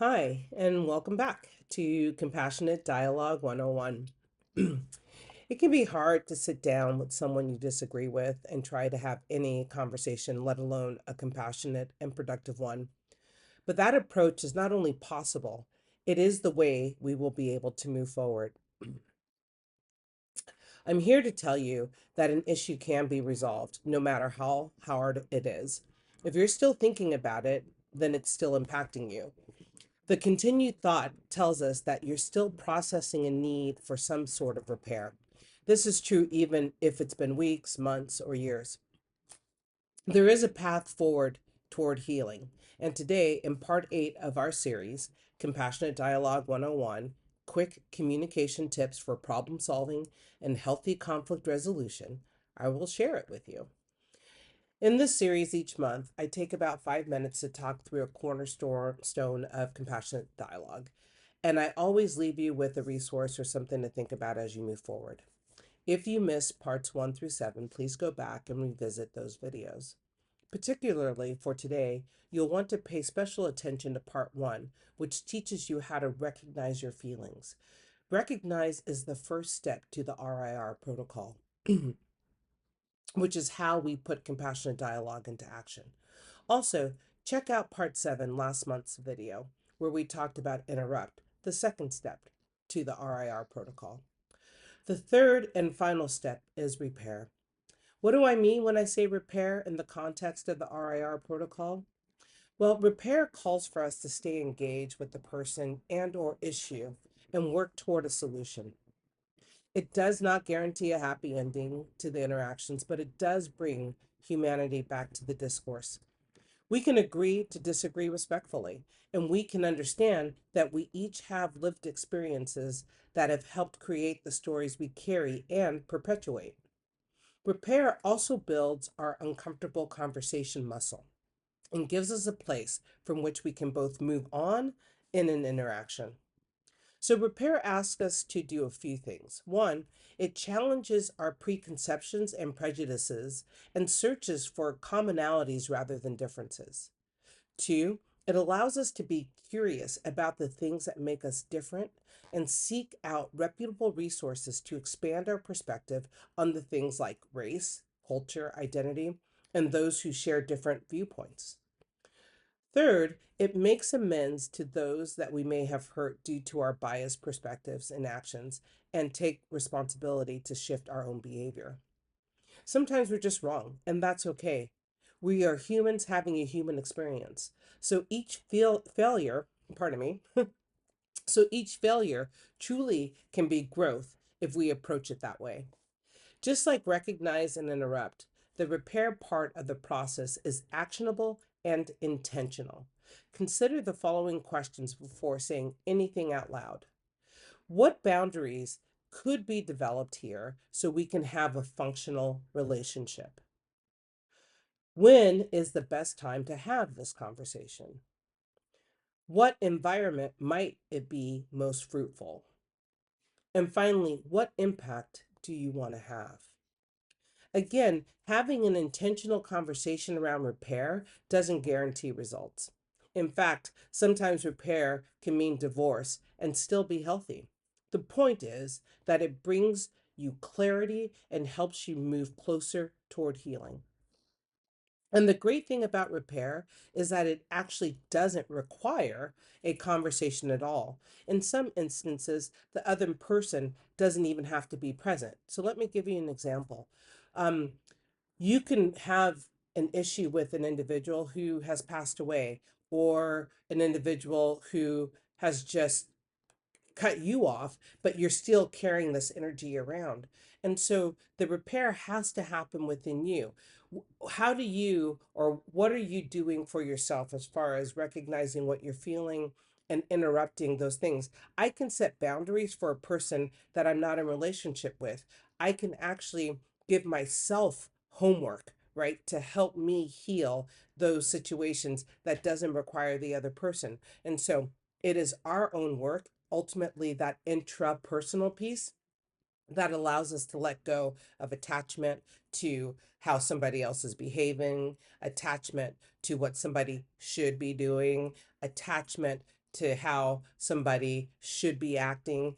Hi, and welcome back to Compassionate Dialogue 101. It can be hard to sit down with someone you disagree with and try to have any conversation, let alone a compassionate and productive one. But that approach is not only possible, it is the way we will be able to move forward. I'm here to tell you that an issue can be resolved, no matter how hard it is. If you're still thinking about it, then it's still impacting you. The continued thought tells us that you're still processing a need for some sort of repair. This is true even if it's been weeks, months, or years. There is a path forward toward healing. And today, in part 8 of our series, Compassionate Dialogue 101, Quick Communication Tips for Problem Solving and Healthy Conflict Resolution, I will share it with you. In this series each month, I take about 5 minutes to talk through a cornerstone of compassionate dialogue. And I always leave you with a resource or something to think about as you move forward. If you missed parts 1 through 7, please go back and revisit those videos. Particularly for today, you'll want to pay special attention to part 1, which teaches you how to recognize your feelings. Recognize is the first step to the RIR protocol. Which is how we put compassionate dialogue into action. Also, check out part 7, last month's video, where we talked about interrupt, the second step to the RIR protocol. The third and final step is repair. What do I mean when I say repair in the context of the RIR protocol? Well, repair calls for us to stay engaged with the person and or issue and work toward a solution. It does not guarantee a happy ending to the interactions, but it does bring humanity back to the discourse. We can agree to disagree respectfully, and we can understand that we each have lived experiences that have helped create the stories we carry and perpetuate. Repair also builds our uncomfortable conversation muscle and gives us a place from which we can both move on in an interaction. So, repair asks us to do a few things. One, it challenges our preconceptions and prejudices and searches for commonalities rather than differences. Two, it allows us to be curious about the things that make us different and seek out reputable resources to expand our perspective on the things like race, culture, identity, and those who share different viewpoints. Third, it makes amends to those that we may have hurt due to our biased perspectives and actions and take responsibility to shift our own behavior. Sometimes we're just wrong, and that's okay. We are humans having a human experience. So each failure, pardon me, so each failure truly can be growth if we approach it that way. Just like recognize and interrupt, the repair part of the process is actionable and intentional. Consider the following questions before saying anything out loud. What boundaries could be developed here so we can have a functional relationship? When is the best time to have this conversation? What environment might it be most fruitful? And finally, what impact do you want to have? Again, having an intentional conversation around repair doesn't guarantee results. In fact, sometimes repair can mean divorce and still be healthy. The point is that it brings you clarity and helps you move closer toward healing. And the great thing about repair is that it actually doesn't require a conversation at all. In some instances, the other person doesn't even have to be present. So let me give you an example. Um, you can have an issue with an individual who has passed away or an individual who has just cut you off, but you're still carrying this energy around. And so the repair has to happen within you. How do you, or what are you doing for yourself as far as recognizing what you're feeling and interrupting those things? I can set boundaries for a person that I'm not in relationship with. I can actually give myself homework, right, to help me heal those situations that doesn't require the other person. And so it is our own work, ultimately, that intrapersonal piece that allows us to let go of attachment to how somebody else is behaving, attachment to what somebody should be doing, attachment to how somebody should be acting.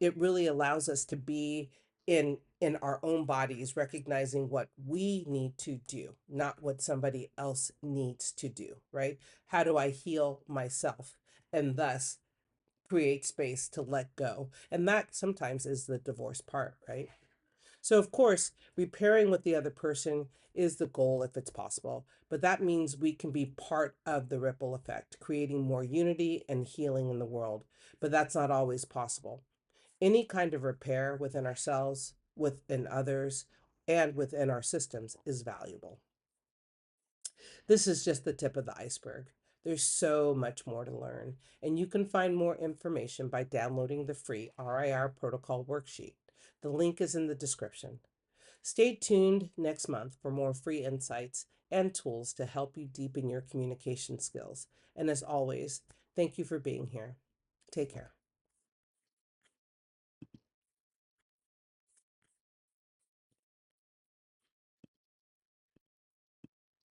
It really allows us to be in our own bodies, recognizing what we need to do, not what somebody else needs to do, right? How do I heal myself and thus create space to let go? And that sometimes is the divorce part, right? So, of course, repairing with the other person is the goal if it's possible, but that means we can be part of the ripple effect, creating more unity and healing in the world. But that's not always possible. Any kind of repair within ourselves, within others, and within our systems is valuable. This is just the tip of the iceberg. There's so much more to learn, and you can find more information by downloading the free RIR protocol worksheet. The link is in the description. Stay tuned next month for more free insights and tools to help you deepen your communication skills. And as always, thank you for being here. Take care.